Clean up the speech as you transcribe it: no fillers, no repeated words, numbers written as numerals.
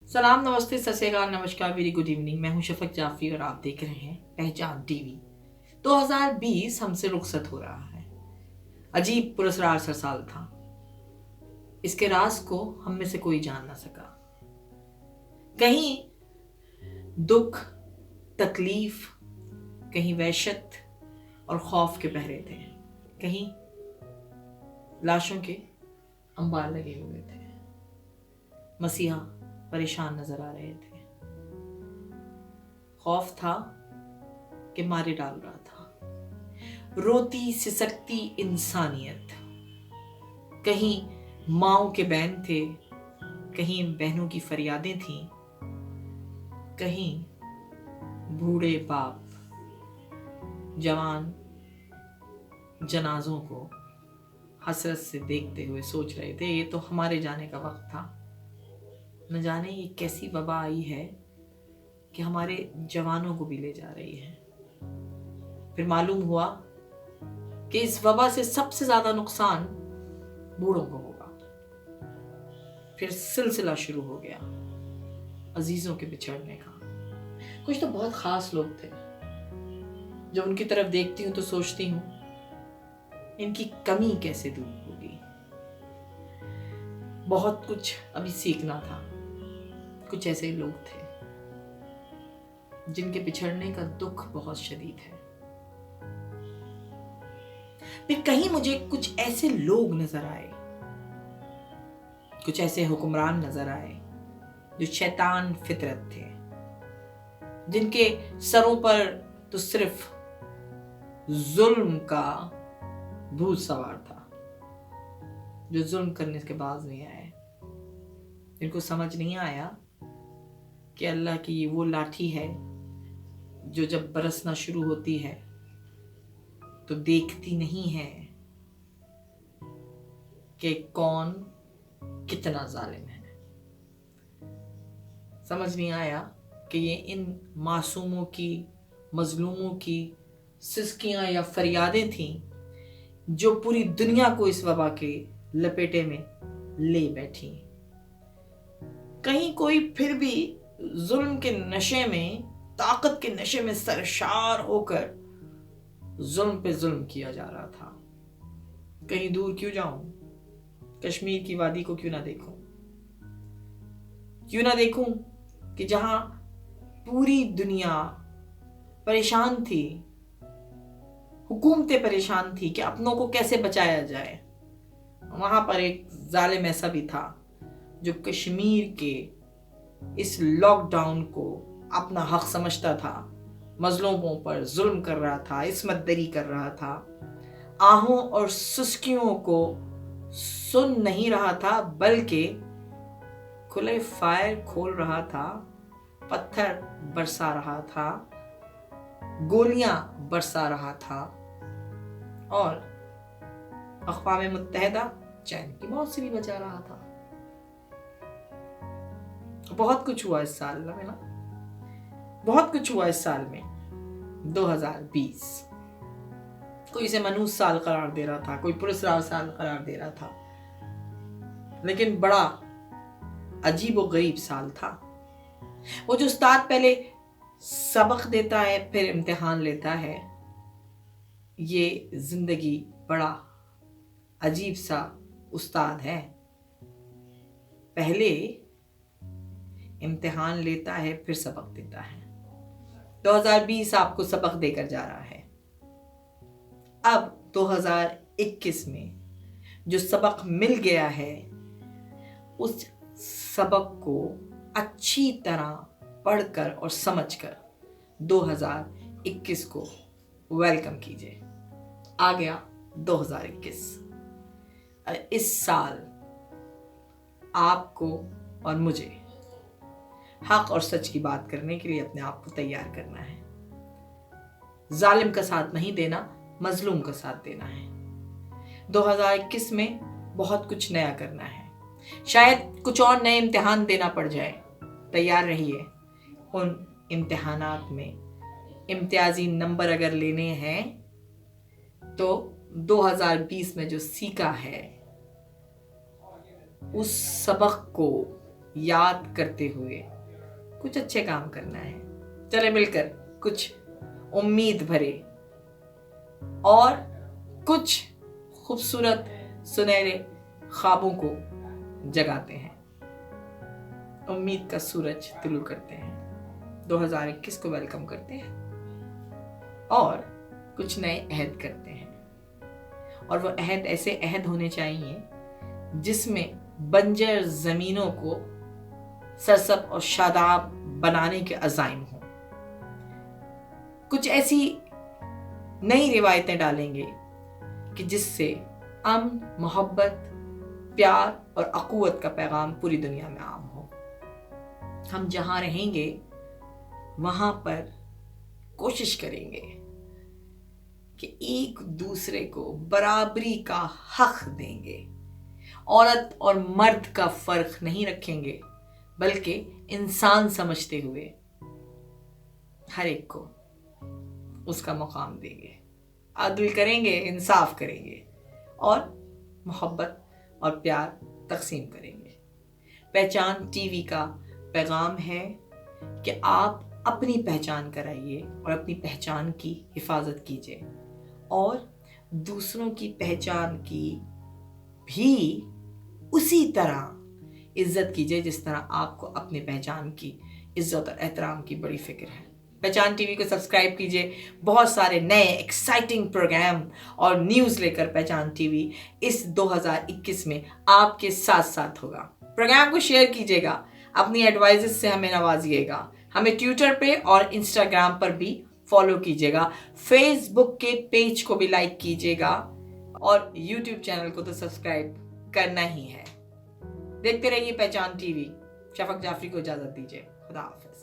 सलाम, नमस्ते, सत श्री अकाल, नमस्कार, वेरी गुड इवनिंग। मैं हूं शफक जाफरी और आप देख रहे हैं पहचान टीवी। 2020 हमसे रुखसत हो रहा है। अजीब पुरस्कार सा साल था। इसके राज को हम में से कोई जान ना सका। कहीं दुख, तकलीफ, कहीं वहशत और खौफ के पहरे थे, कहीं लाशों के अंबार लगे हुए थे। मसीहा परेशान नजर आ रहे थे। खौफ था कि मारे डाल रहा था। रोती सिसकती इंसानियत। कहीं माओ के बैन थे, कहीं बहनों की फरियादें थीं, कहीं बूढ़े बाप जवान जनाजों को हसरत से देखते हुए सोच रहे थे, ये तो हमारे जाने का वक्त था। न जाने ये कैसी वबा आई है कि हमारे जवानों को भी ले जा रही है। फिर मालूम हुआ कि इस वबा से सबसे ज्यादा नुकसान बूढ़ों को होगा। फिर सिलसिला शुरू हो गया अजीजों के बिछड़ने का। कुछ तो बहुत खास लोग थे, जब उनकी तरफ देखती हूं तो सोचती हूं इनकी कमी कैसे दूर होगी। बहुत कुछ अभी सीखना था। कुछ ऐसे लोग थे जिनके बिछड़ने का दुख बहुत शदीद है। फिर कहीं मुझे कुछ ऐसे लोग नजर आए, कुछ ऐसे हुक्मरान नजर आए जो शैतान फितरत थे, जिनके सरों पर तो सिर्फ जुल्म का भूत सवार था, जो जुल्म करने के बाज नहीं आए। इनको समझ नहीं आया कि अल्लाह की वो लाठी है जो जब बरसना शुरू होती है तो देखती नहीं है कि कौन कितना जालिम है। समझ नहीं आया कि ये इन मासूमों की, मजलूमों की सिसकियां या फरियादें थीं जो पूरी दुनिया को इस वबा के लपेटे में ले बैठी। कहीं कोई फिर भी जुल्म के नशे में, ताकत के नशे में सरशार होकर जुल्म पे जुल्म किया जा रहा था। कहीं दूर क्यों जाऊं, कश्मीर की वादी को क्यों ना देखूं? क्यों ना देखूं कि जहां पूरी दुनिया परेशान थी, हुकूमतें परेशान थी कि अपनों को कैसे बचाया जाए, वहां पर एक जालिम ऐसा भी था जो कश्मीर के इस लॉकडाउन को अपना हक समझता था, मजलूमों पर जुल्म कर रहा था, इस्मत दरी कर रहा था, आहों और सुस्कियों को सुन नहीं रहा था, बल्कि खुले फायर खोल रहा था, पत्थर बरसा रहा था, गोलियां बरसा रहा था और अक़वाम मुत्तहिदा चैन की मौत से भी बचा रहा था। बहुत कुछ हुआ इस साल में ना, बहुत कुछ हुआ इस साल में 2020। कोई इसे मनहूस साल करार दे रहा था, कोई पुरस्कार साल करार दे रहा था, लेकिन बड़ा अजीब व गरीब साल था। वो जो उस्ताद पहले सबक देता है फिर इम्तिहान लेता है, ये जिंदगी बड़ा अजीब सा उस्ताद है। पहले इम्तिहान लेता है फिर सबक देता है। 2020 आपको सबक देकर जा रहा है। अब 2021 में जो सबक मिल गया है, उस सबक को अच्छी तरह पढ़कर और समझकर 2021 को वेलकम कीजिए। आ गया 2021। इस साल आपको और मुझे हक और सच की बात करने के लिए अपने आप को तैयार करना है। जालिम का साथ नहीं देना, मजलूम का साथ देना है। 2021 में बहुत कुछ नया करना है। शायद कुछ और नए इम्तिहान देना पड़ जाए। तैयार रहिए। उन इम्तिहानात में इम्तियाजी नंबर अगर लेने हैं तो 2020 में जो सीखा है उस सबक को याद करते हुए कुछ अच्छे काम करना है। चले मिलकर कुछ उम्मीद भरे और कुछ खूबसूरत सुनहरे ख्वाबों को जगाते हैं। उम्मीद का सूरज तुलू करते हैं, 2021 को वेलकम करते हैं और कुछ नए अहद करते हैं। और वो अहद ऐसे अहद होने चाहिए जिसमें बंजर ज़मीनों को सरसब और शादाब बनाने के अज़ाइम हो। कुछ ऐसी नई रिवायतें डालेंगे कि जिससे अमन, मोहब्बत, प्यार और अक़ुव्वत का पैगाम पूरी दुनिया में आम हो। हम जहाँ रहेंगे वहाँ पर कोशिश करेंगे कि एक दूसरे को बराबरी का हक देंगे। औरत और मर्द का फ़र्क नहीं रखेंगे, बल्कि इंसान समझते हुए हर एक को उसका मुकाम देंगे। अदल करेंगे, इंसाफ करेंगे और मोहब्बत और प्यार तकसीम करेंगे। पहचान टीवी का पैगाम है कि आप अपनी पहचान कराइए और अपनी पहचान की हिफाजत कीजिए और दूसरों की पहचान की भी उसी तरह इज्जत कीजिए जिस तरह आपको अपनी पहचान की इज्जत और एहतराम की बड़ी फिक्र है। पहचान टीवी को सब्सक्राइब कीजिए। बहुत सारे नए एक्साइटिंग प्रोग्राम और न्यूज़ लेकर पहचान टीवी इस 2021 में आपके साथ साथ होगा। प्रोग्राम को शेयर कीजिएगा, अपनी एडवाइजेस से हमें नवाजिएगा। हमें ट्विटर पे और इंस्टाग्राम पर भी फॉलो कीजिएगा। फेसबुक के पेज को भी लाइक कीजिएगा और यूट्यूब चैनल को तो सब्सक्राइब करना ही है। देखते रहिए पहचान टीवी। शफक जाफरी को इजाजत दीजिए। खुदा हाफिज।